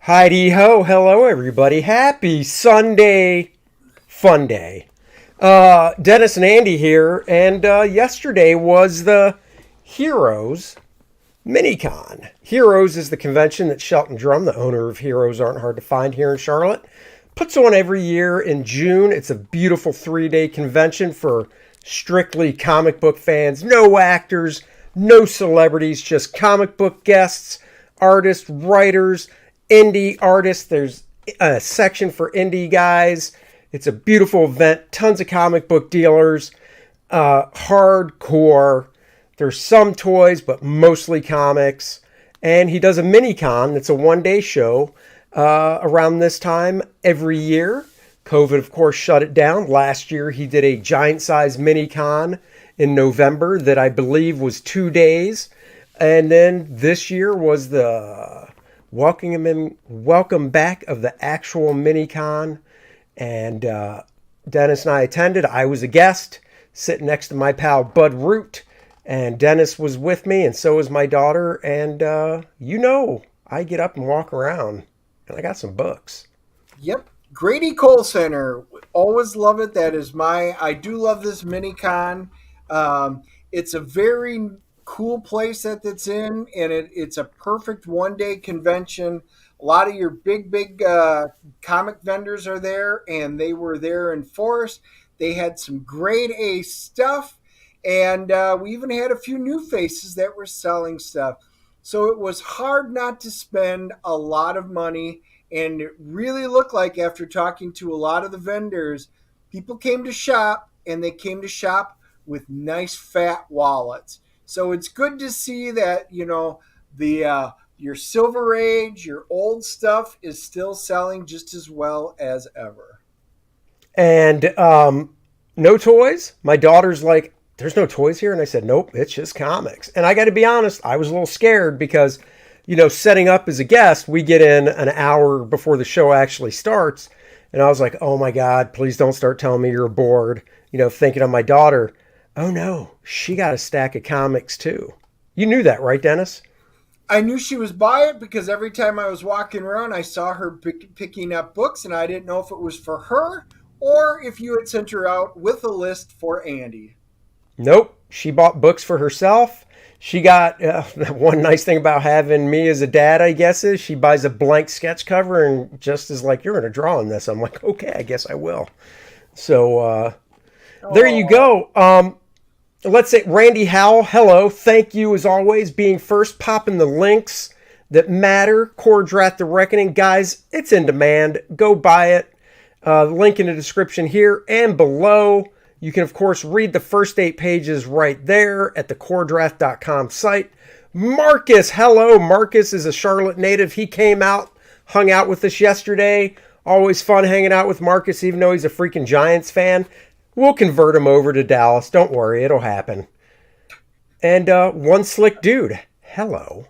Heidi ho, hello everybody. Happy Sunday fun day. Dennis and Andy here, and yesterday was the Heroes Minicon. Heroes is the convention that Shelton Drum, the owner of Heroes Aren't Hard to Find here in Charlotte, puts on every year in June. It's a beautiful 3-day convention for strictly comic book fans. No actors, no celebrities, just comic book guests, artists, writers, indie artists. There's a section for indie guys. It's a beautiful event. Tons of comic book dealers. Hardcore. There's some toys, but mostly comics. And he does a mini-con. It's a one-day show around this time every year. COVID, of course, shut it down. Last year, he did a giant-sized mini-con in November that I believe was 2 days. And then this year was the welcome back of the actual mini-con, and Dennis and I attended. I was a guest sitting next to my pal Bud Root, and Dennis was with me, and so was my daughter. And I get up and walk around, and I got some books. Yep. Grady Cole Center, always love it. I do love this mini-con. It's a very cool place that it's in, and it's a perfect one-day convention. A lot of your big comic vendors are there, and they were there in force. They had some grade A stuff, and we even had a few new faces that were selling stuff. So it was hard not to spend a lot of money, and it really looked like, after talking to a lot of the vendors, people came to shop, and they came to shop with nice fat wallets. So it's good to see that, your Silver Age, your old stuff is still selling just as well as ever. And no toys? My daughter's like, there's no toys here? And I said, nope, it's just comics. And I got to be honest, I was a little scared because, setting up as a guest, we get in an hour before the show actually starts. And I was like, oh my God, please don't start telling me you're bored, thinking of my daughter. Oh no, she got a stack of comics too. You knew that, right, Dennis? I knew she was by it because every time I was walking around, I saw her picking up books, and I didn't know if it was for her or if you had sent her out with a list for Andy. Nope, she bought books for herself. She got one nice thing about having me as a dad, I guess, is she buys a blank sketch cover and just is like, you're going to draw on this. I'm like, okay, I guess I will. So there you go. Let's say Randy Howell, hello. Thank you, as always, being first, popping the links that matter. Kor-Drath The Reckoning. Guys, it's in demand. Go buy it. Link in the description here and below. You can, of course, read the first 8 pages right there at the Kor-Drath.com site. Marcus, hello. Marcus is a Charlotte native. He came out, hung out with us yesterday. Always fun hanging out with Marcus, even though he's a freaking Giants fan. We'll convert him over to Dallas. Don't worry, it'll happen. And One Slick Dude, hello.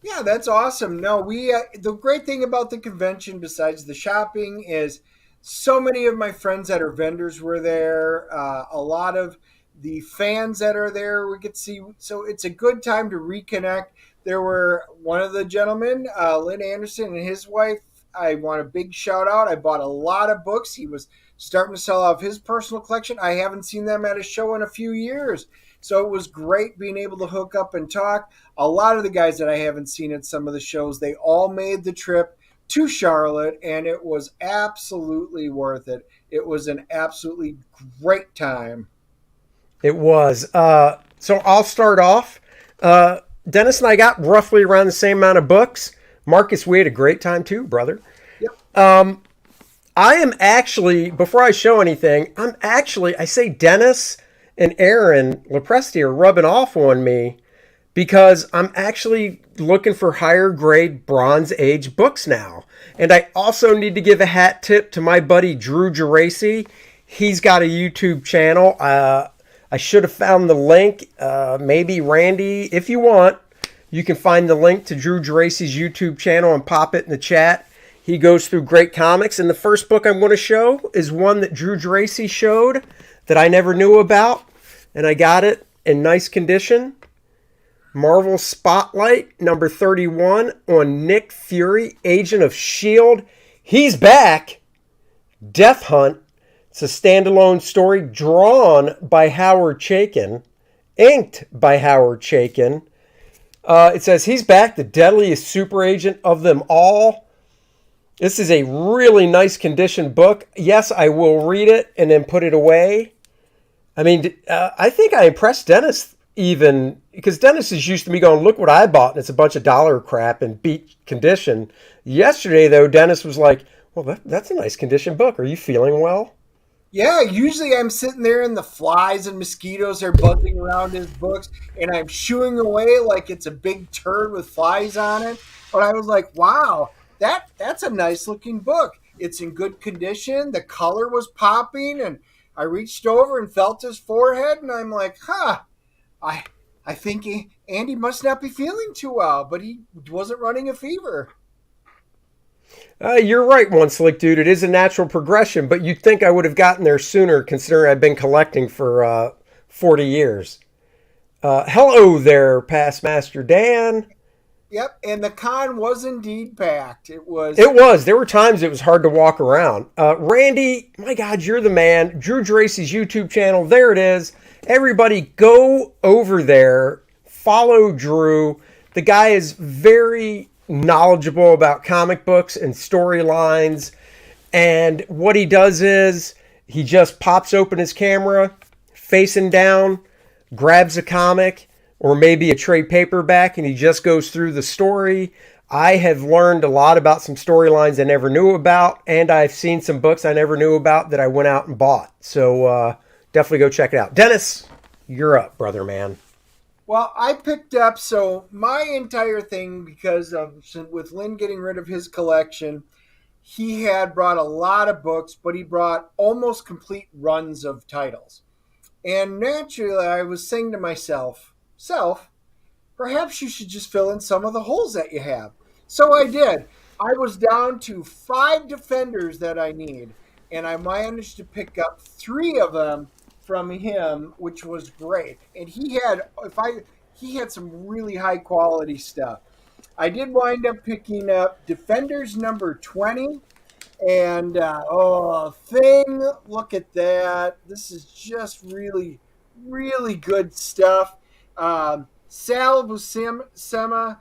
Yeah, that's awesome. No, the great thing about the convention, besides the shopping, is so many of my friends that are vendors were there. A lot of the fans that are there we could see. So it's a good time to reconnect. There were one of the gentlemen, Lynn Anderson, and his wife. I want a big shout out. I bought a lot of books. He was starting to sell off his personal collection. I haven't seen them at a show in a few years. So it was great being able to hook up and talk. A lot of the guys that I haven't seen at some of the shows, they all made the trip to Charlotte, and it was absolutely worth it. It was an absolutely great time. It was. So I'll start off. Dennis and I got roughly around the same amount of books. Marcus, we had a great time too, brother. Yep. I am actually, before I show anything, I say Dennis and Aaron Lepresti are rubbing off on me because I'm actually looking for higher grade Bronze Age books now. And I also need to give a hat tip to my buddy Drew Geraci. He's got a YouTube channel. I should have found the link. Maybe Randy, if you want, you can find the link to Drew Geraci's YouTube channel and pop it in the chat. He goes through great comics. And the first book I'm going to show is one that Drew Geraci showed that I never knew about. And I got it in nice condition. Marvel Spotlight, number 31, on Nick Fury, Agent of S.H.I.E.L.D. He's back. Death Hunt. It's a standalone story drawn by Howard Chaykin, inked by Howard Chaykin. It says he's back, the deadliest super agent of them all. This is a really nice condition book. Yes, I will read it and then put it away. I mean, I think I impressed Dennis even, because Dennis is used to me going, look what I bought, and it's a bunch of dollar crap and beat condition. Yesterday, though, Dennis was like, well, that's a nice condition book. Are you feeling well? Yeah, usually I'm sitting there and the flies and mosquitoes are buzzing around his books and I'm chewing away like it's a big turd with flies on it. But I was like, wow, that's a nice looking book. It's in good condition. The color was popping and I reached over and felt his forehead and I'm like, I think Andy must not be feeling too well, but he wasn't running a fever. You're right, One Slick Dude. It is a natural progression, but you'd think I would have gotten there sooner considering I've been collecting for 40 years. Hello there, Past Master Dan. Yep, and the con was indeed packed. It was. There were times it was hard to walk around. Randy, my God, you're the man. Drew Geraci's YouTube channel, there it is. Everybody go over there. Follow Drew. The guy is very knowledgeable about comic books and storylines. And what he does is he just pops open his camera, facing down, grabs a comic or maybe a trade paperback, and he just goes through the story. I have learned a lot about some storylines I never knew about, and I've seen some books I never knew about that I went out and bought. So definitely go check it out. Dennis, you're up, brother man. Well, I picked up, so my entire thing, because of with Lynn getting rid of his collection, he had brought a lot of books, but he brought almost complete runs of titles. And naturally, I was saying to myself, perhaps you should just fill in some of the holes that you have. So I did. I was down to 5 Defenders that I need, and I managed to pick up 3 of them from him, which was great. And he had some really high quality stuff. I did wind up picking up Defenders number 20, and Thing, look at that. This is just really, really good stuff. Sal Buscema,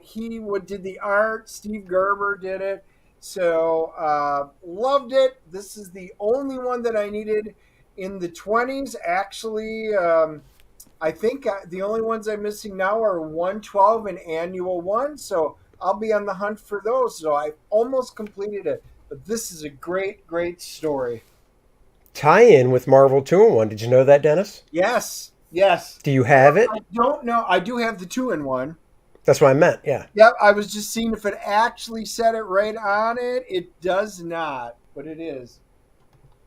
he did the art. Steve Gerber did it. So loved it. This is the only one that I needed in the 20s. Actually, I think the only ones I'm missing now are 112 and Annual 1. So I'll be on the hunt for those. So I almost completed it. But this is a great, great story. Tie-in with Marvel 2-in-1. Did you know that, Dennis? Yes. Do you have it? I don't know. I do have the 2-in-1. That's what I meant, yeah. Yep, I was just seeing if it actually said it right on it. It does not, but it is.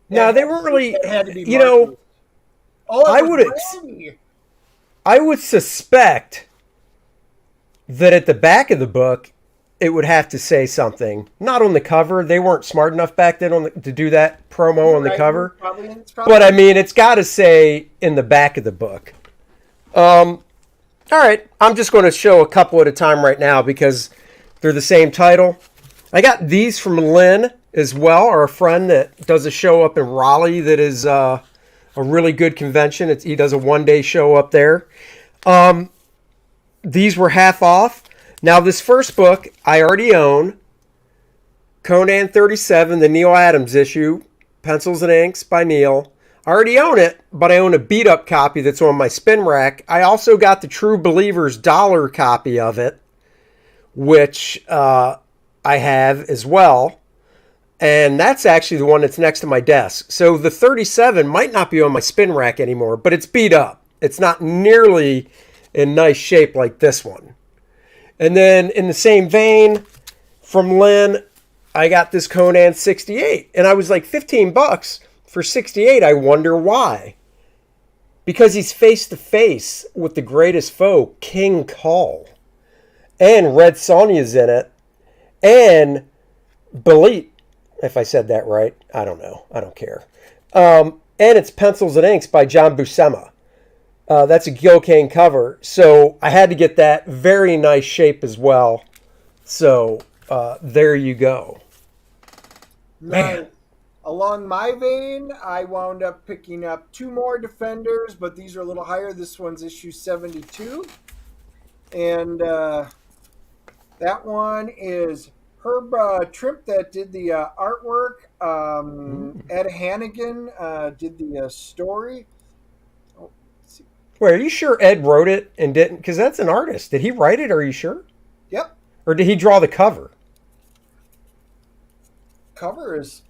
No, they weren't really, it had to be marked. I would suspect that at the back of the book, it would have to say something. Not on the cover. They weren't smart enough back then to do that promo on the cover. But I mean, it's got to say in the back of the book. All right, I'm just going to show a couple at a time right now because they're the same title. I got these from Lynn as well, our friend that does a show up in Raleigh that is a really good convention. He does a one-day show up there. These were half off. Now, this first book I already own, Conan 37, the Neil Adams issue, Pencils and Inks by Neil. I already own it, but I own a beat-up copy that's on my spin rack. I also got the True Believers dollar copy of it, which I have as well. And that's actually the one that's next to my desk. So the 37 might not be on my spin rack anymore, but it's beat up. It's not nearly in nice shape like this one. And then in the same vein, from Lynn, I got this Conan 68, and I was like, $15 for 68. I wonder why. Because he's face to face with the greatest foe, King Call. And Red Sonja's in it. And Belit, if I said that right. I don't know. I don't care. And it's Pencils and Inks by John Buscema. That's a Gilkane cover. So I had to get that. Very nice shape as well. So there you go. Man. Along my vein, I wound up picking up two more Defenders, but these are a little higher. This one's issue 72. And that one is Herb Trimp that did the artwork. Ed Hannigan did the story. Oh, wait, are you sure Ed wrote it and didn't? Because that's an artist. Did he write it? Are you sure? Yep. Or did he draw the cover? Cover is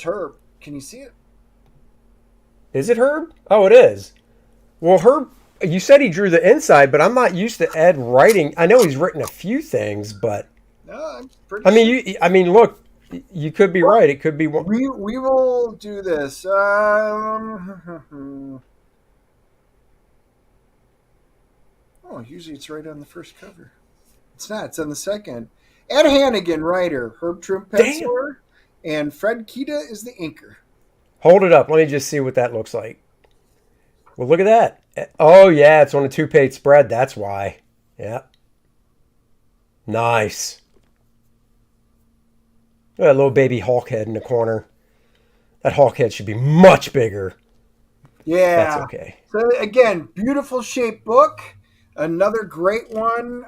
Herb. Can you see it? Is it Herb? Oh, it is. Well, Herb, you said he drew the inside, but I'm not used to Ed writing. I know he's written a few things, but no, I'm pretty. I mean, look, you could be right. It could be one. We will do this. Oh, usually it's right on the first cover. It's not. It's on the second. Ed Hannigan, writer. Herb Trimp, penciler. And Fred Kita is the inker. Hold it up. Let me just see what that looks like. Well, look at that. Oh, yeah, it's on a 2-page spread. That's why. Yeah. Nice. Look at that little baby Hulk head in the corner. That Hulk head should be much bigger. Yeah. That's okay. So, again, beautiful shaped book. Another great one.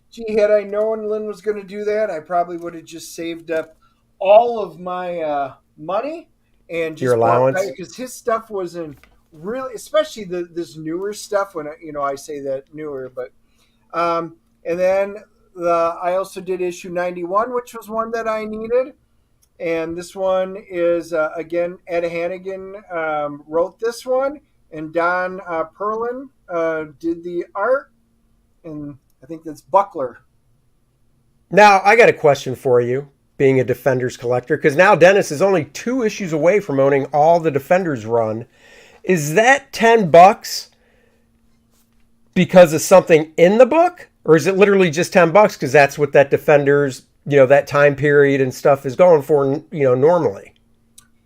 Gee, had I known Lynn was going to do that, I probably would have just saved up all of my money and just your allowance, because his stuff wasn't really, especially this newer stuff. When I say that newer, but and then I also did issue 91, which was one that I needed, and this one is again Ed Hannigan wrote this one, and Don Perlin did the art, and I think that's Buckler. Now I got a question for you, being a Defenders collector, because now Dennis is only 2 issues away from owning all the Defenders run. Is that $10 because of something in the book, or is it literally just $10 because that's what that Defenders, that time period and stuff is going for, normally?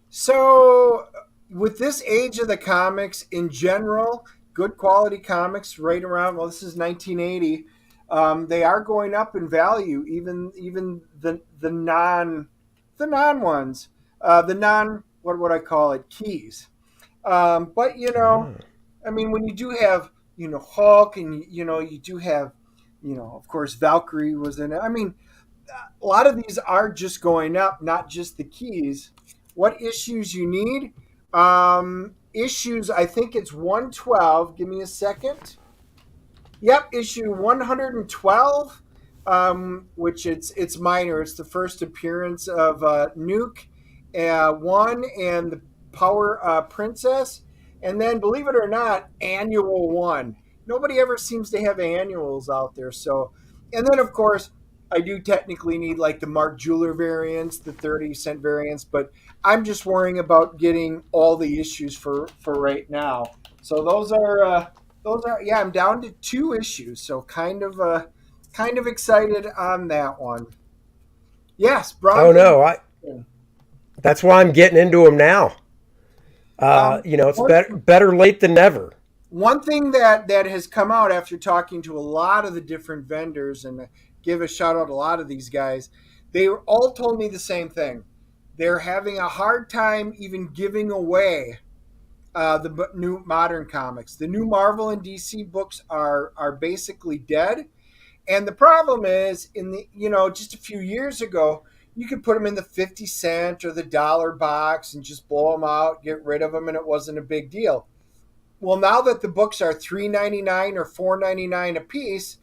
So with this age of the comics in general, good quality comics right around, well, this is 1980. They are going up in value, even the non ones, the non, what would I call it, keys. But I mean, when you do have Hulk, and you do have of course Valkyrie was in it. I mean, a lot of these are just going up, not just the keys. What issues you need? Issues, I think it's 112. Give me a second. Yep, issue 112, which it's minor. It's the first appearance of Nuke 1 and the Power Princess. And then, believe it or not, Annual 1. Nobody ever seems to have annuals out there. So, and then, of course, I do technically need like the Mark Jeweler variants, the 30-cent variants, but I'm just worrying about getting all the issues for right now. So those are yeah, I'm down to 2 issues, so kind of excited on that one. Yes, Brian. Oh no, that's why I'm getting into them now. It's better late than never. One thing that has come out after talking to a lot of the different vendors, and give a shout out to a lot of these guys, they all told me the same thing. They're having a hard time even giving away the new modern comics. The new Marvel and DC books are basically dead. And the problem is, in the just a few years ago, you could put them in the 50-cent or the dollar box and just blow them out, get rid of them, and it wasn't a big deal. Well, now that the books are $3.99 or $4.99 a piece,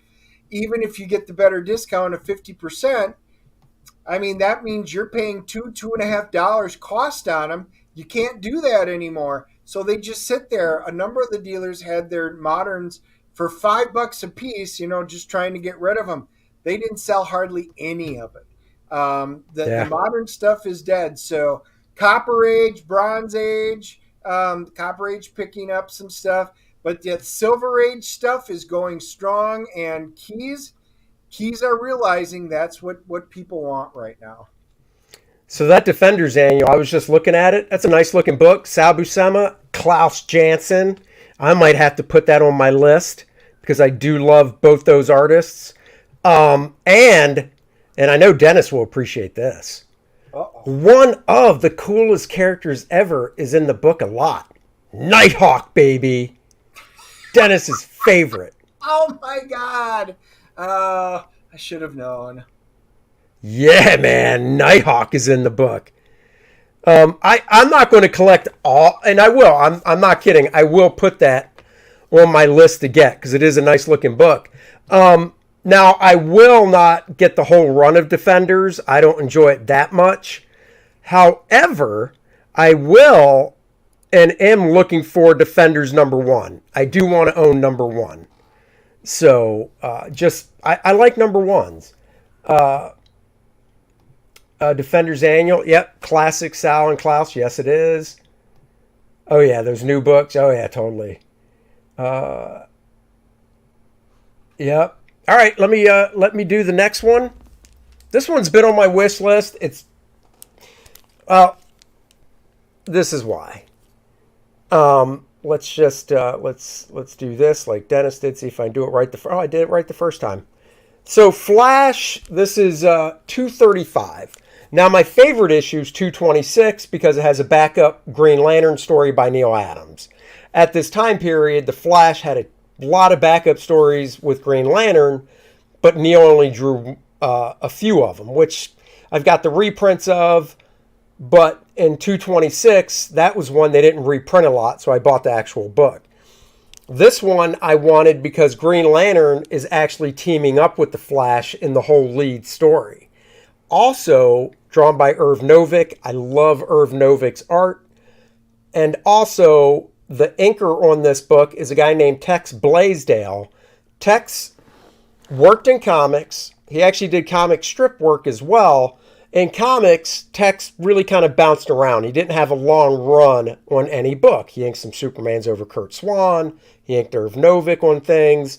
even if you get the better discount of 50%, I mean, that means you're paying $2.50 cost on them. You can't do that anymore. So they just sit there. A number of the dealers had their moderns for $5 a piece, just trying to get rid of them. They didn't sell hardly any of it. The Yeah. modern stuff is dead. So Copper Age, Bronze Age, Copper Age picking up some stuff, but the Silver Age stuff is going strong, and keys are realizing that's what people want right now. So that Defenders Annual, I was just looking at it. That's a nice looking book. Sal Buscema, Klaus Janson. I might have to put that on my list because I do love both those artists. And I know Dennis will appreciate this. Uh-oh. One of the coolest characters ever is in the book a lot. Nighthawk, baby. Dennis's favorite. Oh my God. I should have known. Yeah, man. Nighthawk is in the book. I'm not going to collect all, and I will. I'm not kidding. I will put that on my list to get because it is a nice looking book. Now, I will not get the whole run of Defenders. I don't enjoy it that much. However, I will and am looking for Defenders #1. I do want to own #1. So I like #1s. Defenders Annual. Yep. Classic Sal and Klaus. Yes, it is. Oh, yeah. Those new books. Oh, yeah, totally. Yep. All right. Let me do the next one. This one's been on my wish list. It's, well, this is why. Let's just, let's do this like Dennis did. See if I can do it right. I did it right the first time. So Flash, this is 235. Now, my favorite issue is 226 because it has a backup Green Lantern story by Neil Adams. At this time period, The Flash had a lot of backup stories with Green Lantern, but Neil only drew a few of them, which I've got the reprints of. But in 226, that was one they didn't reprint a lot, so I bought the actual book. This one I wanted because Green Lantern is actually teaming up with the Flash in the whole lead story. Also, drawn by Irv Novick. I love Irv Novick's art. And also, the inker on this book is a guy named Tex Blaisdell. Tex worked in comics. He actually did comic strip work as well. In comics, Tex really kind of bounced around. He didn't have a long run on any book. He inked some Supermans over Kurt Swan. He inked Irv Novick on things.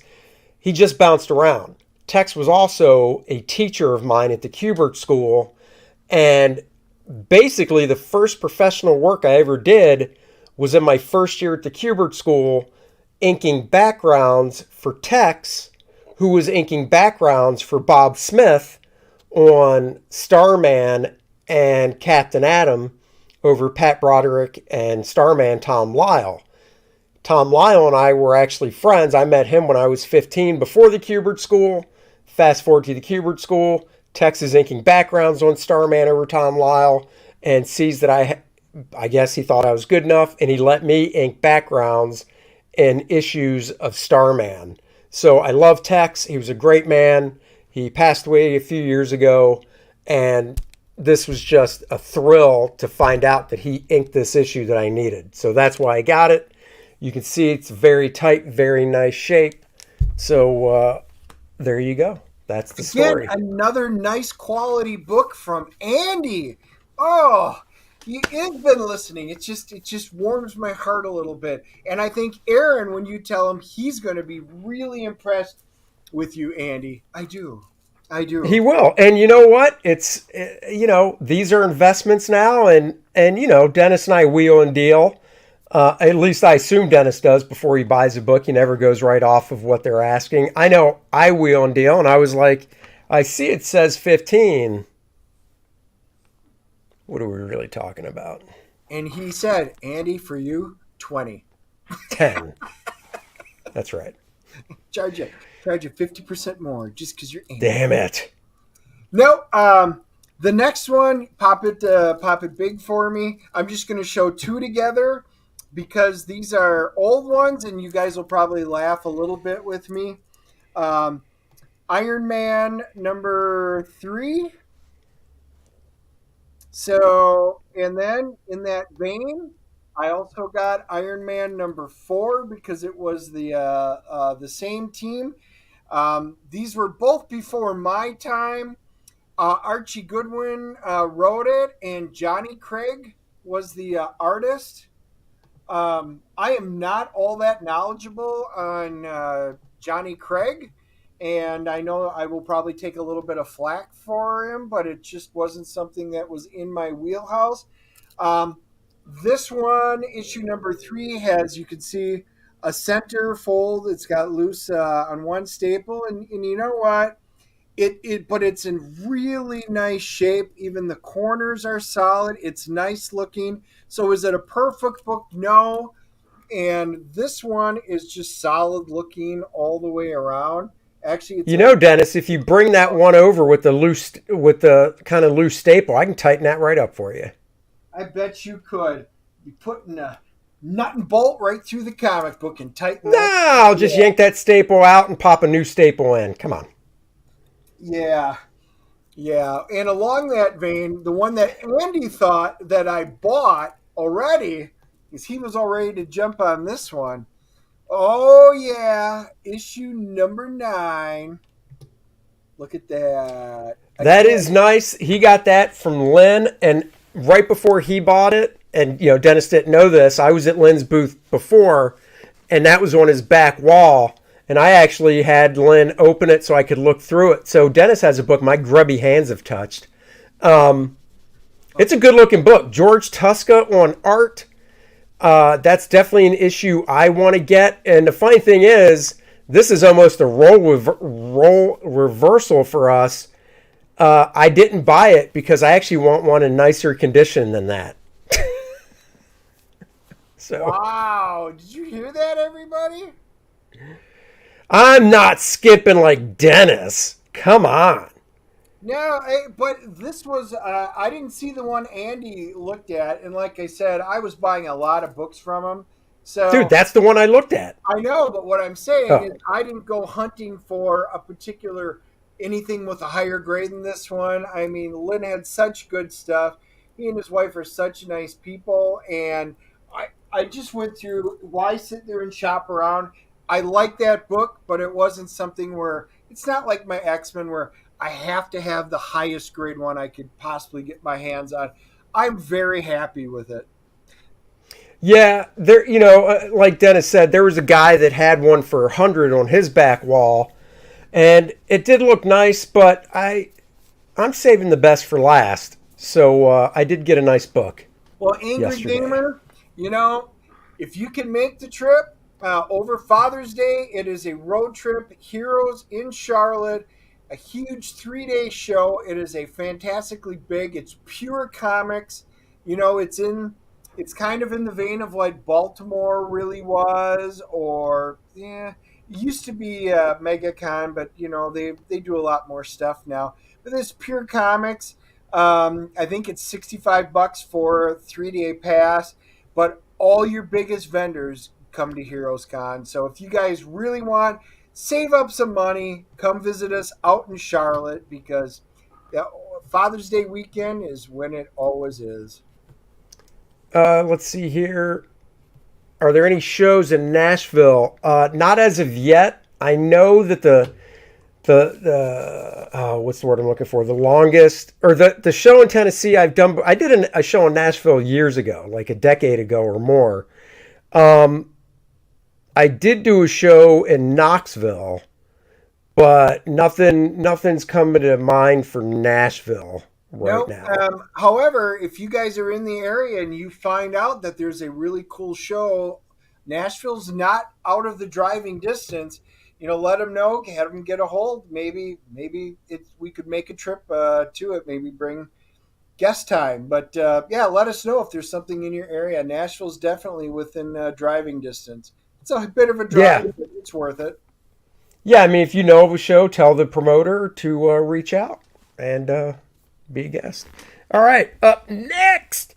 He just bounced around. Tex was also a teacher of mine at the Kubert School. And basically, the first professional work I ever did was in my first year at the Kubert School, inking backgrounds for Tex, who was inking backgrounds for Bob Smith on Starman and Captain Atom over Pat Broderick and Starman Tom Lyle. Tom Lyle and I were actually friends. I met him when I was 15 before the Kubert School. Fast forward to the Kubert School. Tex is inking backgrounds on Starman over Tom Lyle and sees that I guess he thought I was good enough, and he let me ink backgrounds in issues of Starman. So I love Tex. He was a great man. He passed away a few years ago, and this was just a thrill to find out that he inked this issue that I needed. So that's why I got it. You can see it's very tight, very nice shape. So there you go. That's the story. Again, another nice quality book from Andy. Oh, he has been listening. It just warms my heart a little bit. And I think Aaron, when you tell him, he's going to be really impressed with you, Andy. I do. He will. And you know what? It's, these are investments now. And Dennis and I wheel and deal. At least I assume Dennis does before he buys a book. He never goes right off of what they're asking. I know I wheel and deal. And I was like, I see it says 15. What are we really talking about? And he said, Andy, for you, 20. 10. That's right. Charge you 50% more just because you're Andy. Damn it. No, the next one, pop it big for me. I'm just going to show two together because these are old ones and you guys will probably laugh a little bit with me. Iron Man #3. So, and then in that vein, I also got Iron Man number 4 because it was the same team. These were both before my time. Archie Goodwin wrote it, and Johnny Craig was the artist. I am not all that knowledgeable on Johnny Craig, and I know I will probably take a little bit of flack for him, but it just wasn't something that was in my wheelhouse. Um, this one, issue number 3, has, you can see, a center fold. It's got loose on one staple, and you know what? But it's in really nice shape. Even the corners are solid. It's nice looking. So is it a perfect book? No. And this one is just solid looking all the way around. Actually, it's You know, Dennis, if you bring that one over with the kind of loose staple, I can tighten that right up for you. I bet you could be putting a nut and bolt right through the comic book and tighten No, that. I'll just Yeah. yank that staple out and pop a new staple in. Come on. Yeah. Yeah. And along that vein, the one that Andy thought that I bought already, because he was all ready to jump on this one. Oh, yeah. Issue number 9. Look at that. That is Again, nice. He got that from Lynn, and right before he bought it, and Dennis didn't know this. I was at Lynn's booth before, and that was on his back wall. And I actually had Lynn open it so I could look through it. So Dennis has a book my grubby hands have touched. It's a good looking book. George Tuska on art. That's definitely an issue I want to get. And the funny thing is, this is almost a role reversal for us. I didn't buy it because I actually want one in nicer condition than that. So wow. Did you hear that, everybody? I'm not skipping like Dennis. Come on. No, but this was, I didn't see the one Andy looked at. And like I said, I was buying a lot of books from him. Dude, So that's the one I looked at. I know, but what I'm saying Oh, is I didn't go hunting for a particular anything with a higher grade than this one. I mean, Lynn had such good stuff. He and his wife are such nice people, and I just went through why sit there and shop around. I like that book, but it wasn't something where it's not like my X-Men where I have to have the highest grade one I could possibly get my hands on. I'm very happy with it. yeah, there. Like Dennis said, there was a guy that had one for 100 on his back wall, and it did look nice. But I'm saving the best for last. So I did get a nice book Well, Angry yesterday. Gamer, you know, if you can make the trip over Father's Day, it is a road trip. Heroes in Charlotte, a huge 3-day show. It is a fantastically big. It's pure comics. It's kind of in the vein of like Baltimore really was, or yeah, it used to be MegaCon, but they do a lot more stuff now. But it's pure comics. I think it's $65 for a 3-day pass, but all your biggest vendors come to Heroes Con. So if you guys really want, save up some money, come visit us out in Charlotte because yeah, Father's Day weekend is when it always is. Let's see here. Are there any shows in Nashville? Not as of yet. I know that the what's the word I'm looking for? The longest or the show in Tennessee I've done. I did a show in Nashville years ago, like a decade ago or more. I did do a show in Knoxville, but nothing's coming to mind for Nashville right Nope. now. However, if you guys are in the area and you find out that there's a really cool show, Nashville's not out of the driving distance. Let them know. Have them get a hold. Maybe we could make a trip to it. Maybe bring guest time. But yeah, let us know if there's something in your area. Nashville's definitely within driving distance. It's a bit of a Yeah, drive, but it's worth it. yeah. I mean, if you know of a show, tell the promoter to reach out and be a guest. All right, up next.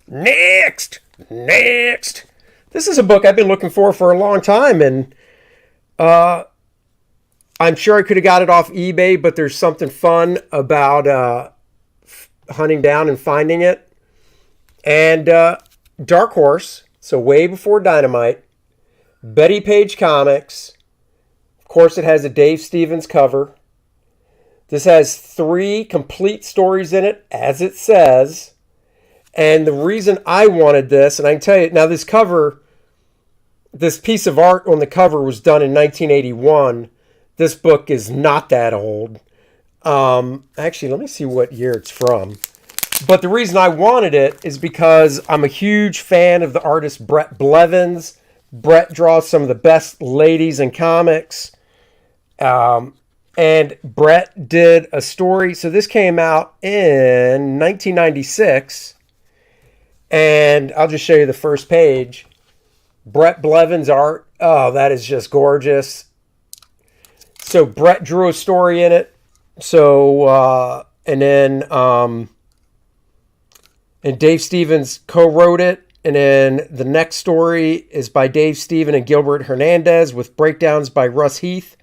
This is a book I've been looking for a long time, and uh, I'm sure I could have got it off eBay, but there's something fun about hunting down and finding it. And Dark Horse So way before Dynamite. Betty Page Comics. Of course, it has a Dave Stevens cover. This has 3 complete stories in it, as it says. And the reason I wanted this, and I can tell you, now this cover, this piece of art on the cover was done in 1981. This book is not that old. Actually, let me see what year it's from. But the reason I wanted it is because I'm a huge fan of the artist Brett Blevins. Brett draws some of the best ladies in comics. And Brett did a story. So this came out in 1996. And I'll just show you the first page. Brett Blevins art. Oh, that is just gorgeous. So Brett drew a story in it. So, and Dave Stevens co-wrote it. And then the next story is by Dave Stevens and Gilbert Hernandez with breakdowns by Russ Heath.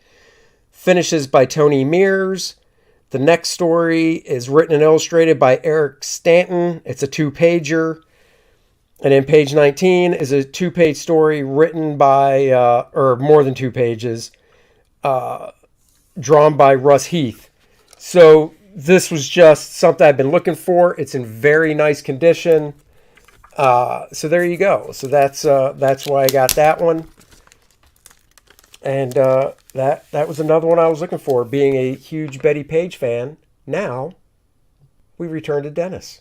Finishes by Tony Mears. The next story is written and illustrated by Eric Stanton. It's a 2-pager. And then page 19 is a 2-page story written by, or more than 2 pages, drawn by Russ Heath. So this was just something I've been looking for. It's in very nice condition. So there you go. So that's why I got that one. And that was another one I was looking for. Being a huge Betty Page fan, now we return to Dennis.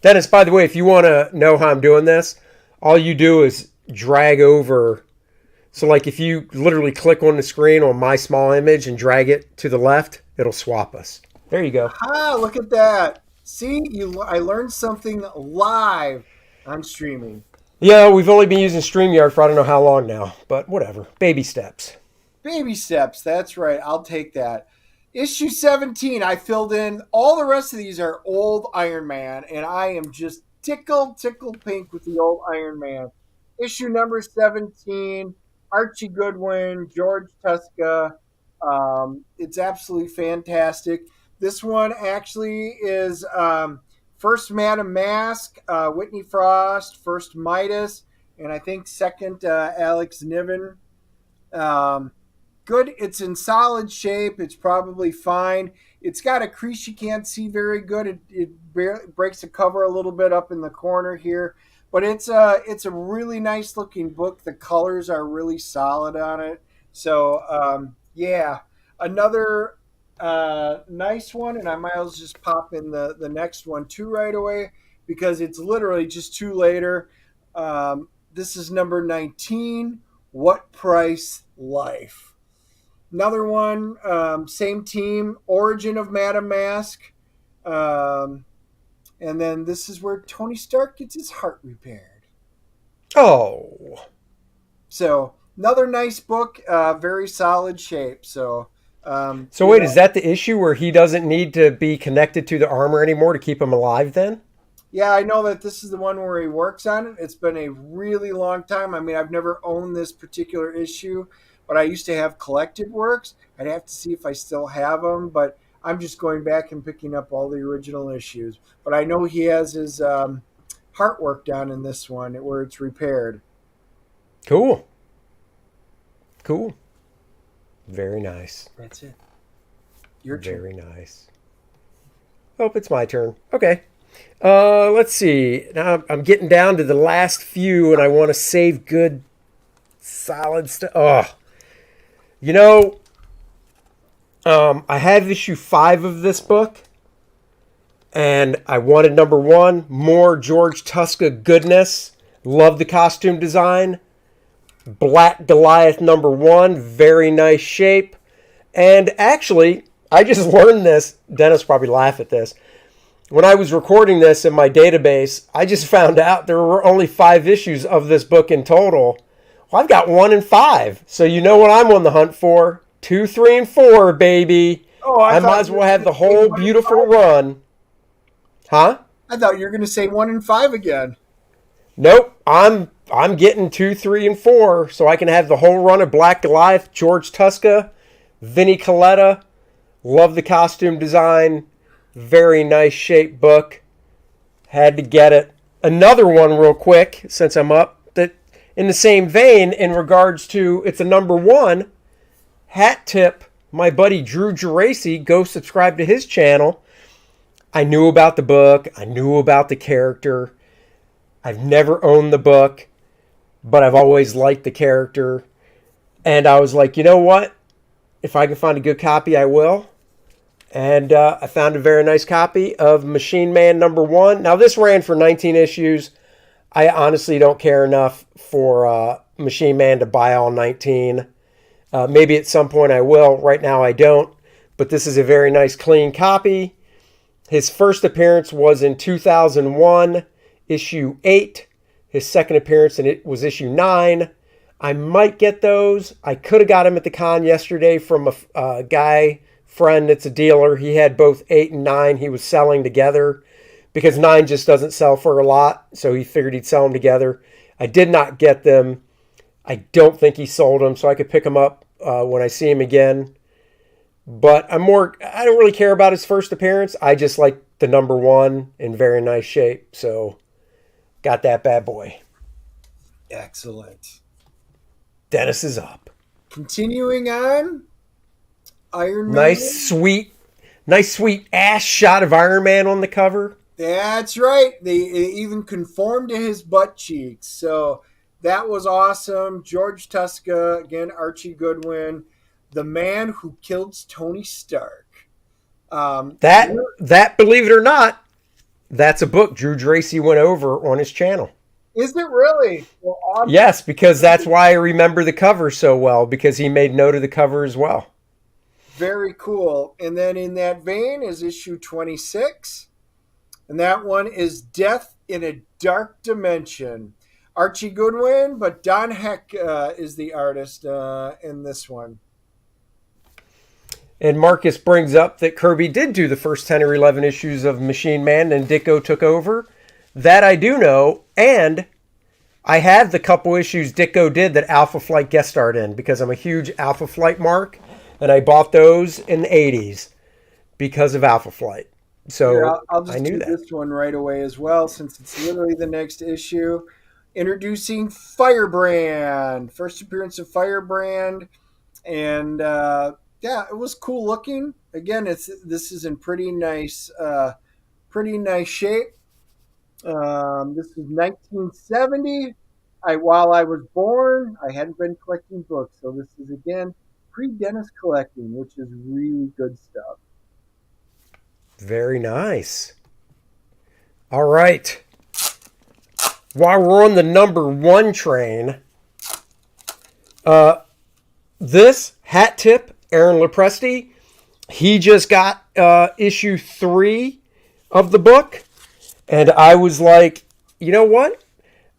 Dennis, by the way, if you want to know how I'm doing this, all you do is drag over. So like if you literally click on the screen on my small image and drag it to the left, it'll swap us. There you go. Ah, look at that. See, I learned something live on streaming. Yeah, we've only been using StreamYard for I don't know how long now, but whatever. Baby steps. Baby steps, that's right. I'll take that. Issue 17, I filled in. All the rest of these are old Iron Man, and I am just tickled pink with the old Iron Man. Issue number 17, Archie Goodwin, George Tuska. It's absolutely fantastic. This one actually is first Madam Mask, Whitney Frost, first Midas, and I think second Alex Niven. Good. It's in solid shape. It's probably fine. It's got a crease you can't see very good. It breaks the cover a little bit up in the corner here, but it's a really nice looking book. The colors are really solid on it. So yeah, another nice one, and I might as well just pop in the next one too right away because it's literally just 2 later. This is number 19. What Price Life? Another one, same team, Origin of Madam Mask. And then this is where Tony Stark gets his heart repaired. Oh. So another nice book, very solid shape. So wait, is that the issue where he doesn't need to be connected to the armor anymore to keep him alive then? Yeah, I know that this is the one where he works on it. It's been a really long time. I mean, I've never owned this particular issue, but I used to have collected works. I'd have to see if I still have them, but I'm just going back and picking up all the original issues. But I know he has his heart work done in this one where it's repaired. Cool. Very nice. That's it. Your turn. Very nice. Oh, it's my turn. Okay. Let's see. Now I'm getting down to the last few, and I want to save good, solid stuff. Oh, you know, I have issue 5 of this book, and I wanted number 1, more George Tuska goodness. Love the costume design. Black Goliath number 1, very nice shape. And actually, I just learned this. Dennis will probably laugh at this. When I was recording this in my database, I just found out there were only 5 issues of this book in total. Well, I've got 1 and 5. So you know what I'm on the hunt for. 2, 3, and 4, baby. Oh, I might as well have the whole beautiful run. Huh? I thought you were going to say 1 and 5 again. Nope. I'm getting 2, 3, and 4 so I can have the whole run of Black Goliath, George Tuska, Vinnie Coletta. Love the costume design. Very nice shape book. Had to get it. Another one real quick since I'm up. in the same vein, in regards to it's a number one, hat tip, my buddy Drew Geraci, go subscribe to his channel. I knew about the book. I knew about the character. I've never owned the book, but I've always liked the character. And I was like, you know what? If I can find a good copy, I will. And I found a very nice copy of Machine Man number one. Now, this ran for 19 issues. I honestly don't care enough for Machine Man to buy all 19. Maybe at some point I will. Right now I don't. But this is a very nice, clean copy. His first appearance was in 2001, issue 8. His second appearance, and it was issue 9. I might get those. I could have got him at the con yesterday from a guy friend that's a dealer. He had both 8 and 9 he was selling together because 9 just doesn't sell for a lot, so he figured he'd sell them together. I did not get them. I don't think he sold them, so I could pick them up when I see him again. But I don't really care about his first appearance. I just like the number one in very nice shape, so got that bad boy. Excellent. Dennis is up. Continuing on, Iron Man. Nice sweet ass shot of Iron Man on the cover. That's right. They even conformed to his butt cheeks. So that was awesome. George Tuska, again, Archie Goodwin, the man who killed Tony Stark. That, believe it or not, that's a book Drew Geraci went over on his channel. Is it really? Well, yes, because that's why I remember the cover so well, because he made note of the cover as well. Very cool. And then in that vein is issue 26. And that one is Death in a Dark Dimension. Archie Goodwin, but Don Heck is the artist in this one. And Marcus brings up that Kirby did do the first 10 or 11 issues of Machine Man and Ditko took over. That I do know, and I have the couple issues Ditko did that Alpha Flight guest starred in because I'm a huge Alpha Flight mark, and I bought those in the 80s because of Alpha Flight. So here, I'll just I knew do that. This one right away as well, since it's literally the next issue. Introducing Firebrand. First appearance of Firebrand. And yeah, it was cool looking. Again, this is in pretty nice shape. This is 1970. While I was born, I hadn't been collecting books, so this is again pre-Dennis collecting, which is really good stuff. Very nice. All right. While we're on the number one train, this hat tip, Aaron Lopresti, he just got issue 3 of the book. And I was like, you know what?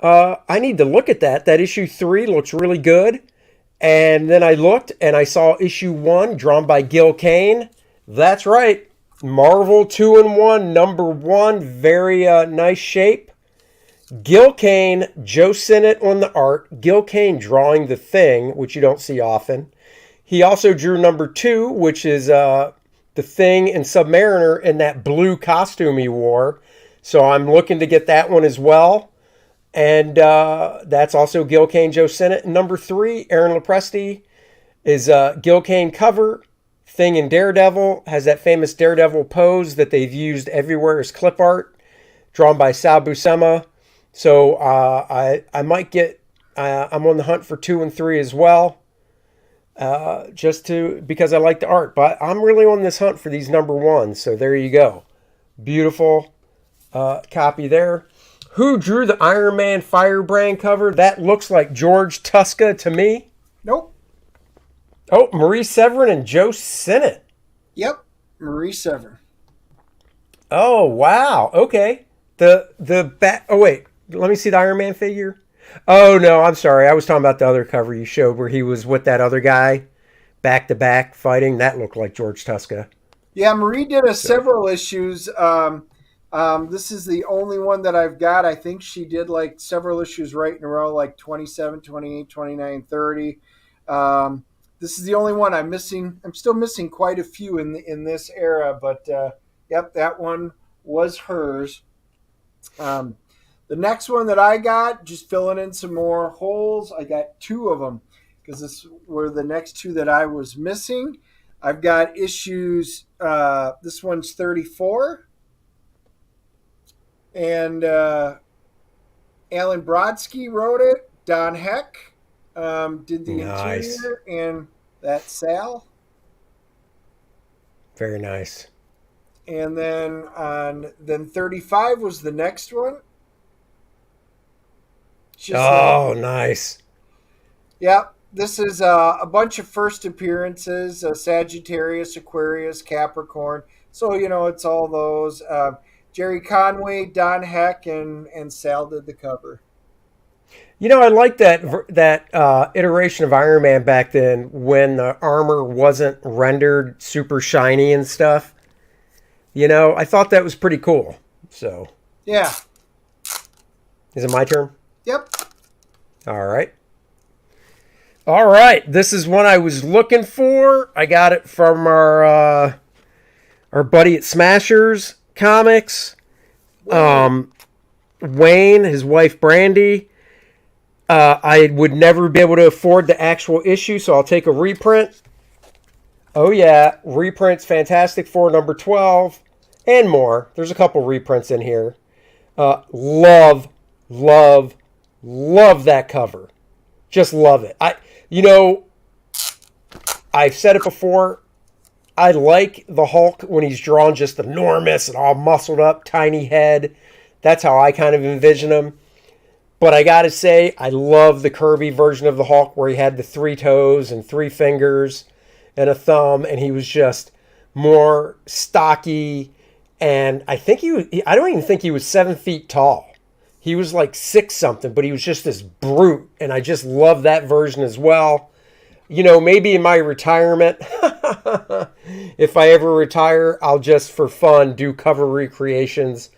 I need to look at that. That issue 3 looks really good. And then I looked and I saw issue 1 drawn by Gil Kane. That's right. Marvel 2-in-1, number 1. Very nice shape. Gil Kane, Joe Sinnott on the art. Gil Kane drawing The Thing, which you don't see often. He also drew number 2, which is The Thing and Submariner in that blue costume he wore. So I'm looking to get that one as well. And that's also Gil Kane, Joe Sinnott. And number 3, Aaron Lopresti, is Gil Kane cover. Thing in Daredevil has that famous Daredevil pose that they've used everywhere as clip art, drawn by Sal Buscema. So I might get. I'm on the hunt for 2 and 3 as well, because I like the art. But I'm really on this hunt for these number 1s. So there you go, beautiful copy there. Who drew the Iron Man Firebrand cover? That looks like George Tuska to me. Nope. Oh, Marie Severin and Joe Sinnott. Yep, Marie Severin. Oh, wow. Okay. The back. Oh, wait. Let me see the Iron Man figure. Oh, no. I'm sorry. I was talking about the other cover you showed where he was with that other guy back to back fighting. That looked like George Tuska. Yeah, Marie did several issues. This is the only one that I've got. I think she did like several issues right in a row, like 27, 28, 29, 30. This is the only one I'm missing. I'm still missing quite a few in this era, but yep, that one was hers. The The next one that I got, just filling in some more holes, I got two of them because this were the next two that I was missing. I've got issues, this one's 34, and Alan Brodsky wrote it. Don Heck did the Nice. interior, and that's Sal. Very nice. And then 35 was the next one. Nice. Yep. This is a bunch of first appearances: Sagittarius, Aquarius, Capricorn. So it's all those. Jerry Conway, Don Heck, and Sal did the cover. I like that iteration of Iron Man back then when the armor wasn't rendered super shiny and stuff. I thought that was pretty cool. So, Yeah. is it my turn? Yep. All right. All right. This is one I was looking for. I got it from our buddy at Smashers Comics. Wayne, his wife Brandy. I would never be able to afford the actual issue, so I'll take a reprint. Oh yeah, reprints Fantastic Four number 12 and more. There's a couple reprints in here. Love that cover. Just love it. I've said it before. I like the Hulk when he's drawn just enormous and all muscled up, tiny head. That's how I kind of envision him. But I gotta say, I love the Kirby version of the Hulk where he had the 3 toes and 3 fingers and a thumb, and he was just more stocky. And I don't even think he was 7 feet tall. He was like 6 something, but he was just this brute. And I just love that version as well. Maybe in my retirement, if I ever retire, I'll just for fun do cover recreations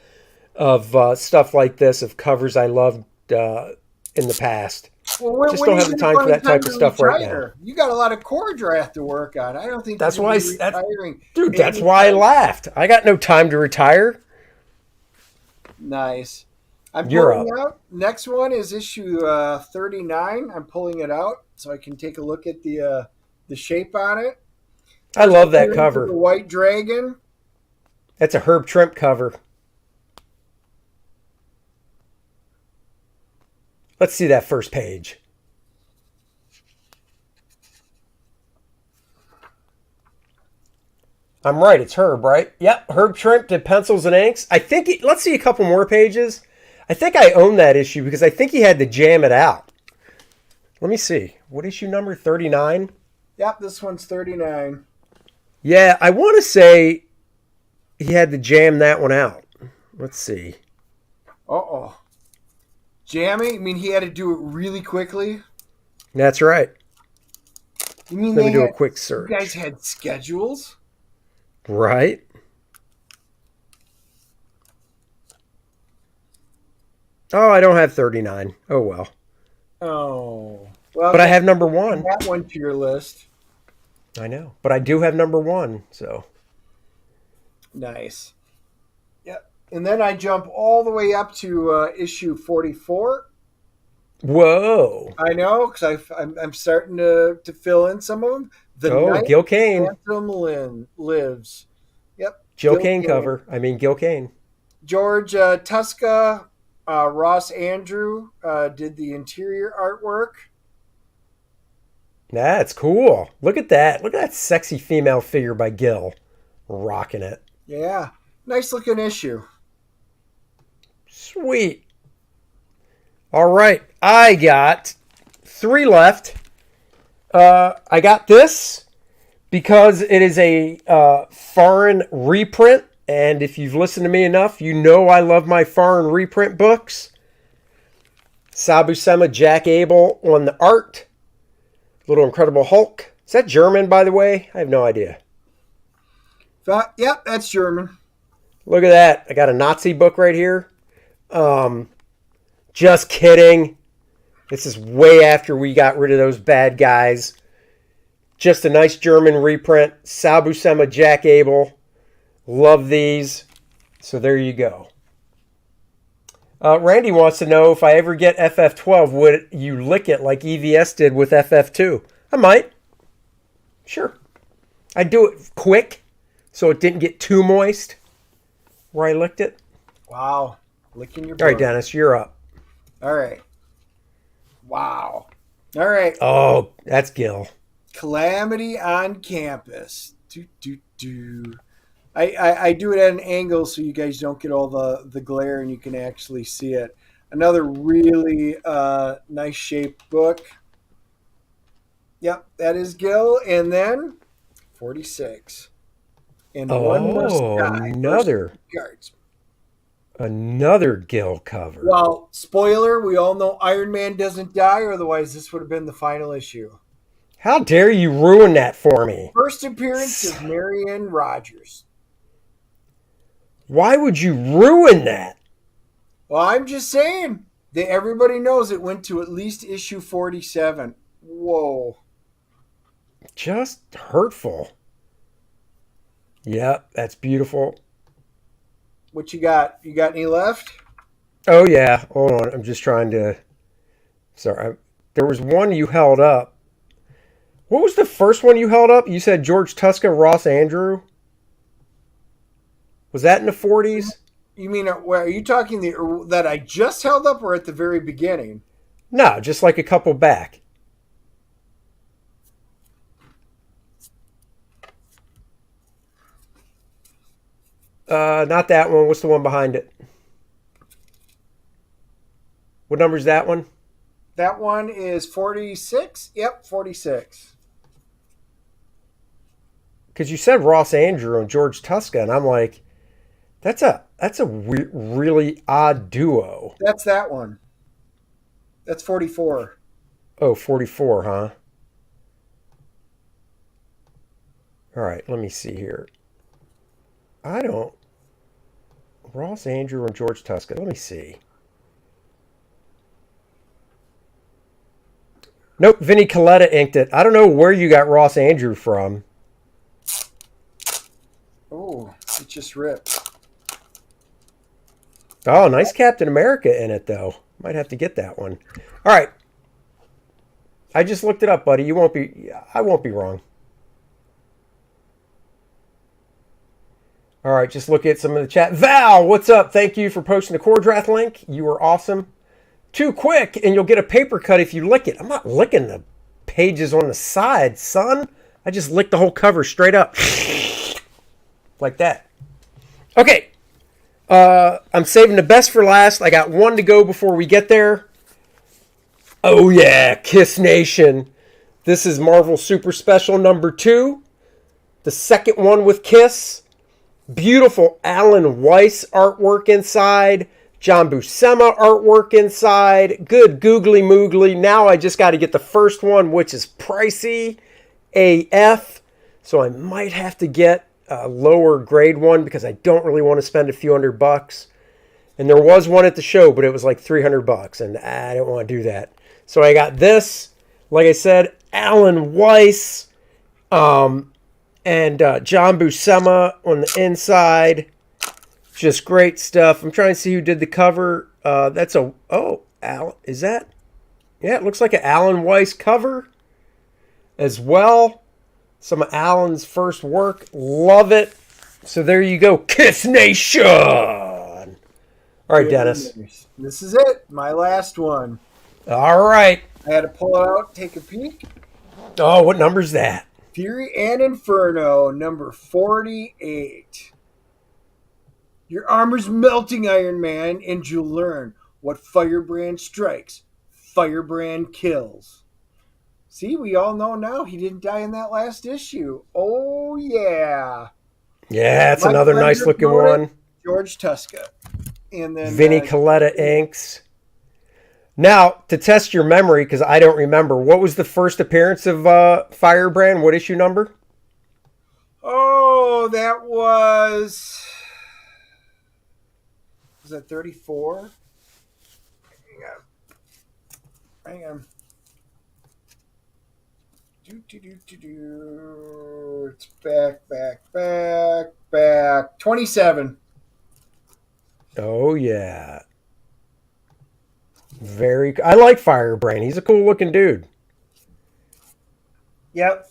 of stuff like this, of covers I loved in the past. Well, just don't have the time for that type of stuff right now. You got a lot of Kor-Drath to work on. I don't think that's why retiring. Dude, that's why I laughed. I got no time to retire. Nice. I'm You're pulling up. out. Next one is issue 39. I'm pulling it out so I can take a look at the shape on it. I love that cover. The White Dragon. That's a Herb Trimp cover. Let's see that first page. I'm right. It's Herb, right? Yep. Herb Trimp did pencils and inks. Let's see a couple more pages. I think I own that issue because I think he had to jam it out. Let me see. What issue number? 39? Yep, this one's 39. Yeah, I want to say he had to jam that one out. Let's see. Uh-oh. Jamming? I mean, he had to do it really quickly? That's right. You mean Let me do a quick search. You guys had schedules? Right. Oh, I don't have 39. Oh, well. Oh. Well, but I have number 1. That one to your list. I know. But I do have number 1, so. Nice. Yep. And then I jump all the way up to issue 44. Whoa. I know, because I'm starting to fill in some of them. Gil Kane. Phantom lives. Yep. Gil Kane cover. Gil Kane. George Tuska, Ross Andrew did the interior artwork. That's cool. Look at that. Look at that sexy female figure by Gil. Rocking it. Yeah. Nice looking issue. Sweet. All right. I got 3 left. I got this because it is a foreign reprint. And if you've listened to me enough, you know I love my foreign reprint books. Sabu Sema, Jack Abel on the art. Little Incredible Hulk. Is that German, by the way? I have no idea. Yep, that's German. Look at that. I got a Nazi book right here. Just kidding. This is way after we got rid of those bad guys. Just a nice German reprint. Sabu Sema, Jack Abel. Love these. So there you go. Randy wants to know if I ever get FF12, would you lick it like EVS did with FF2? I might. Sure. I'd do it quick so it didn't get too moist where I licked it. Wow. Licking your All right, book. Dennis, you're up. All right. Wow. All right. Oh, that's Gil. Calamity on campus. I do it at an angle so you guys don't get all the glare and you can actually see it. Another really nice shaped book. Yep, that is Gil. And then 46. And one must Oh, die. another Gil cover. Well, spoiler, we all know Iron Man doesn't die, otherwise this would have been the final issue. How dare you ruin that for me? First appearance of Marianne Rogers. Why would you ruin that? Well, I'm just saying that everybody knows it went to at least issue 47. Whoa. Just hurtful. Yep, that's beautiful. What you got? You got any left? Oh, yeah. Hold on. I'm just trying to... Sorry. There was one you held up. What was the first one you held up? You said George Tuska, Ross Andrew? Was that in the 40s? You mean, are you talking that I just held up or at the very beginning? No, just like a couple back. Not that one. What's the one behind it? What number is that one? That one is 46. Yep, 46. Because you said Ross Andrew and George Tuska, and I'm like, that's a really odd duo. That's that one. That's 44. Oh, 44, huh? All right, let me see here. Ross Andrew and George Tuska. Let me see. Nope, Vinnie Coletta inked it. I don't know where you got Ross Andrew from. Oh, it just ripped. Oh, nice Captain America in it, though. Might have to get that one. All right. I just looked it up, buddy. I won't be wrong. All right, just look at some of the chat. Val, what's up? Thank you for posting the Kor-Drath link. You were awesome. Too quick, and you'll get a paper cut if you lick it. I'm not licking the pages on the side, son. I just licked the whole cover straight up. Like that. Okay. I'm saving the best for last. I got one to go before we get there. Oh, yeah. Kiss Nation. This is Marvel Super Special number 2. The second one with Kiss. Beautiful Alan Weiss artwork inside. John Buscema artwork inside. Good googly moogly. Now I just got to get the first one, which is pricey AF. So I might have to get a lower grade one because I don't really want to spend a few $100. And there was one at the show, but it was like $300, and I didn't want to do that. So I got this. Like I said, Alan Weiss. And John Buscema on the inside. Just great stuff. I'm trying to see who did the cover. Is that? Yeah, it looks like an Alan Weiss cover as well. Some of Alan's first work. Love it. So there you go. Kiss Nation. All right, Dennis. This is it. My last one. All right. I had to pull it out, take a peek. Oh, what number's that? Fury and Inferno, number 48. Your armor's melting, Iron Man, and you'll learn what Firebrand strikes, Firebrand kills. See, we all know now he didn't die in that last issue. Oh, yeah. Yeah, it's another nice looking one. George Tuska. And then Vinnie Coletta inks. Now, to test your memory, because I don't remember, what was the first appearance of Firebrand? What issue number? Oh, that was that 34? Hang on. It's back. 27. Oh, yeah. I like Firebrand. He's a cool looking dude. Yep.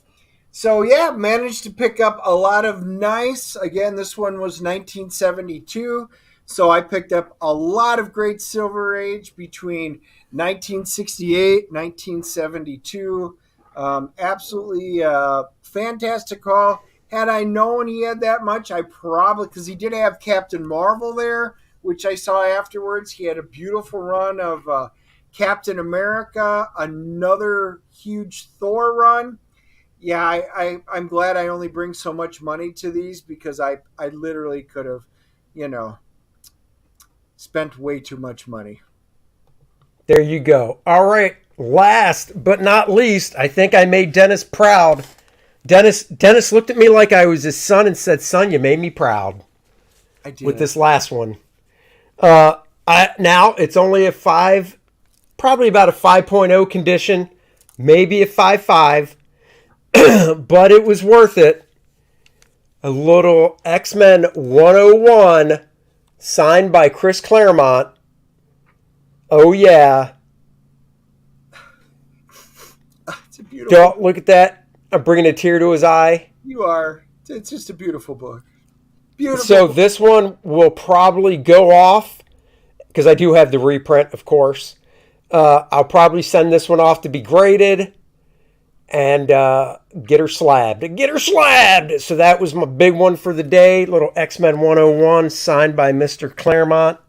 So yeah, managed to pick up a lot of nice. Again, this one was 1972, so I picked up a lot of great Silver Age between 1968, 1972. Absolutely fantastic haul. Had I known he had that much, I probably, because he did have Captain Marvel there, which I saw afterwards. He had a beautiful run of Captain America, another huge Thor run. Yeah, I'm glad I only bring so much money to these because I literally could have, you know, spent way too much money. There you go. All right. Last but not least, I think I made Dennis proud. Dennis looked at me like I was his son and said, "Son, you made me proud." I did. With this last one. Now it's only a 5, probably about a 5.0 condition, maybe a 5.5, but it was worth it. A little X-Men 101 signed by Chris Claremont. Oh yeah. It's a beautiful. Don't look at that. I'm bringing a tear to his eye. You are. It's just a beautiful book. Beautiful. So book. this one will probably go off because I do have the reprint, of course. I'll probably send this one off to be graded and get her slabbed. Get her slabbed! So that was my big one for the day. Little X-Men 101 signed by Mr. Claremont.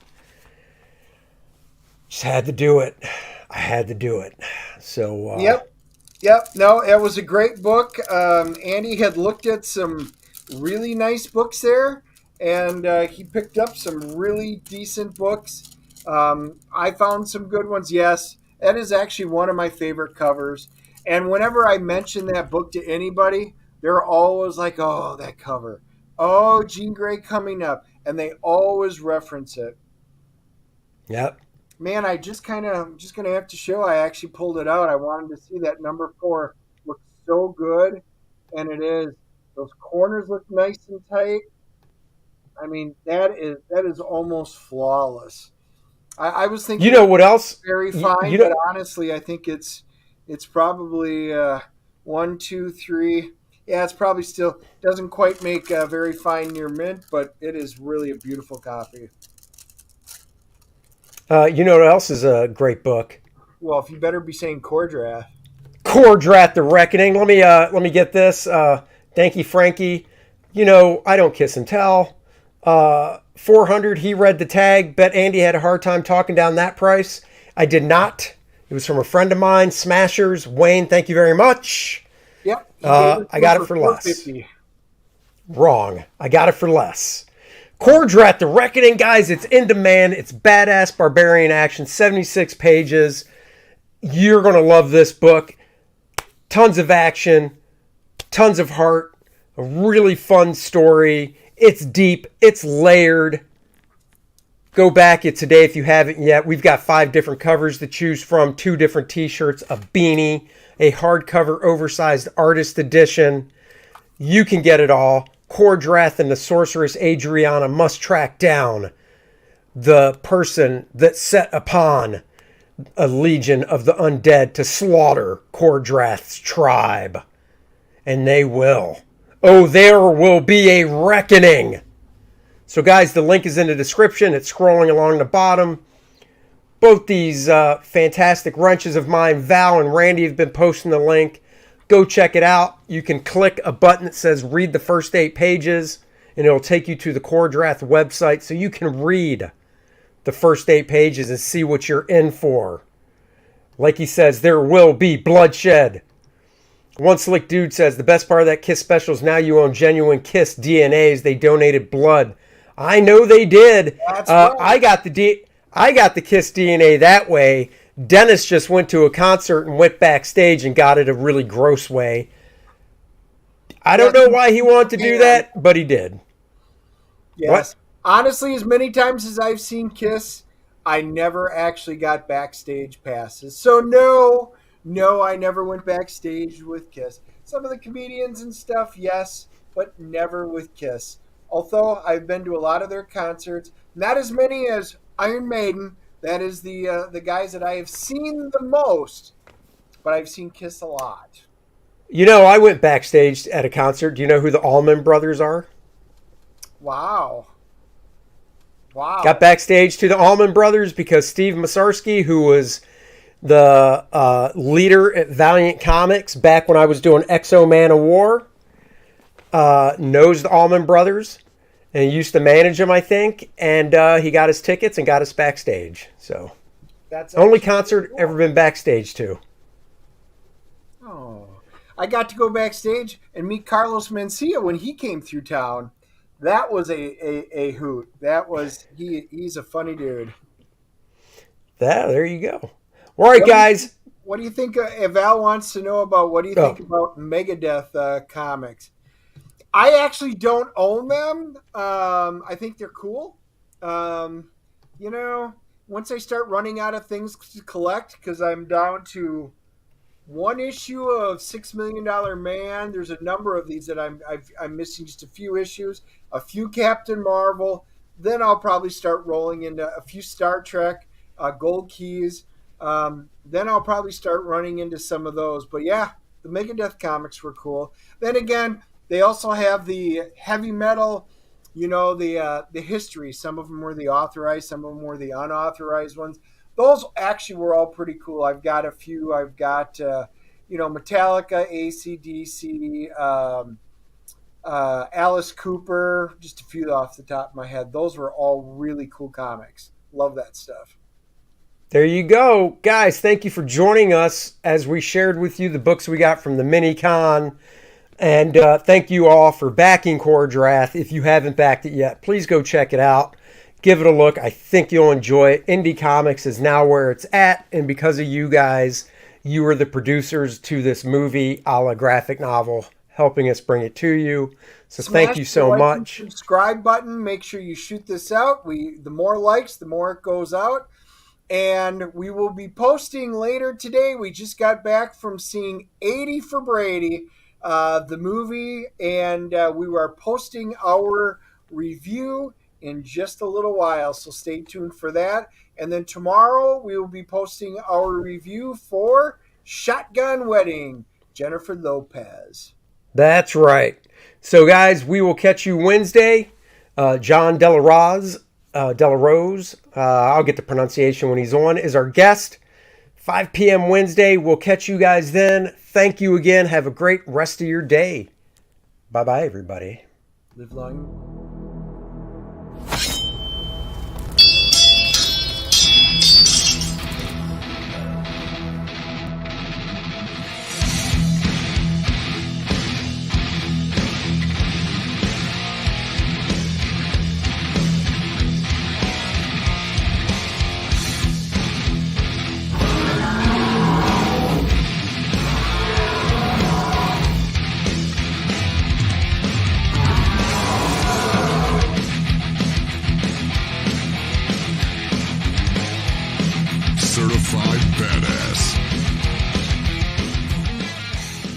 Just had to do it. I had to do it. So Yep. No, it was a great book. Andy had looked at some really nice books there, and he picked up some really decent books. I found some good ones. Yes, that is actually one of my favorite covers. And whenever I mention that book to anybody, they're always like, "Oh, that cover! Oh, Jean Grey coming up," and they always reference it. Yep. Man, I just gonna have to show. I actually pulled it out. I wanted to see that number 4 looks so good, and it is. Those corners look nice and tight. I mean, that is almost flawless. I was You thinking know what else? very You, fine, you but know, honestly, I think it's probably 1, 2, 3. Yeah, it's probably still doesn't quite make very fine near mint, but it is really a beautiful copy. you know what else is a great book? Well, if you better be saying Kor-Drath. Kor-Drath the Reckoning. Let me get this. Thank you, Frankie. You know, I don't kiss and tell. 400, he read the tag. Bet Andy had a hard time talking down that price. I did not. It was from a friend of mine, Smashers. Wayne, thank you very much. Yep. I got it for less. $4.50. Wrong. I got it for less. Kor-Drath the Reckoning, guys, it's in demand. It's badass barbarian action, 76 pages. You're going to love this book. Tons of action, tons of heart, a really fun story. It's deep, it's layered. Go back it today if you haven't yet. We've got 5 different covers to choose from, 2 different t-shirts, a beanie, a hardcover oversized artist edition. You can get it all. Kor-Drath and the sorceress Adriana must track down the person that set upon a legion of the undead to slaughter Kor-Drath's tribe. And they will. Oh, there will be a reckoning. So, guys, the link is in the description. It's scrolling along the bottom. Both these fantastic wrenches of mine, Val and Randy, have been posting the link. Go check it out. You can click a button that says read the first 8 pages, and it'll take you to the Kor-Drath website so you can read the first 8 pages and see what you're in for. Like he says, there will be bloodshed. One slick dude says, the best part of that KISS special is now you own genuine KISS DNAs. They donated blood. I know they did. That's right. I got the KISS DNA that way. Dennis just went to a concert and went backstage and got it a really gross way. I don't know why he wanted to do that, but he did. Yes. Honestly, as many times as I've seen Kiss, I never actually got backstage passes. So no, I never went backstage with Kiss. Some of the comedians and stuff, yes, but never with Kiss. Although I've been to a lot of their concerts, not as many as Iron Maiden, That is the guys that I have seen the most, but I've seen Kiss a lot. You know, I went backstage at a concert. Do you know who the Allman Brothers are? Wow. Got Wow. backstage to the Allman Brothers because Steve Masarski, who was the leader at Valiant Comics back when I was doing Exo Man of War, knows the Allman Brothers and he used to manage them, I think. And he got his tickets and got us backstage. So, That's only actually concert cool. ever been backstage to. Oh. I got to go backstage and meet Carlos Mencia when he came through town. That was a hoot. That was he's a funny dude. There you go. All right, What do you guys. what do you think if Val wants to know about what do you Oh, think about Megadeth comics? I actually don't own them. I think they're cool. Um, you know, once I start running out of things to collect, because I'm down to one issue of $6 Million Man. There's a number of these that I'm missing just a few issues, a few Captain Marvel. Then I'll probably start rolling into a few Star Trek, Gold Keys. Then I'll probably start running into some of those. But yeah, the Megadeth comics were cool. Then again, they also have the heavy metal, the history. Some of them were the authorized, some of them were the unauthorized ones. Those actually were all pretty cool. I've got a few. I've got Metallica, AC/DC, Alice Cooper, just a few off the top of my head. Those were all really cool comics. Love that stuff. there you go. Guys, thank you for joining us as we shared with you the books we got from the mini con. And thank you all for backing Kor-Drath. If you haven't backed it yet, please go check it out. Give it a look. I think you'll enjoy it. Indie Comics is now where it's at. And because of you guys, you are the producers to this movie a la graphic novel, helping us bring it to you. So thank Smash you the so like and much. subscribe button. Make sure you shoot this out. The more likes, the more it goes out. And we will be posting later today. We just got back from seeing 80 for Brady, the movie, and we are posting our review in just a little while. So stay tuned for that. And then tomorrow we will be posting our review for Shotgun Wedding, Jennifer Lopez. That's right. So, guys, we will catch you Wednesday. John Delarose, I'll get the pronunciation when he's on, is our guest. 5 p.m. Wednesday. We'll catch you guys then. Thank you again. Have a great rest of your day. Bye-bye, everybody. Live long. Certified badass.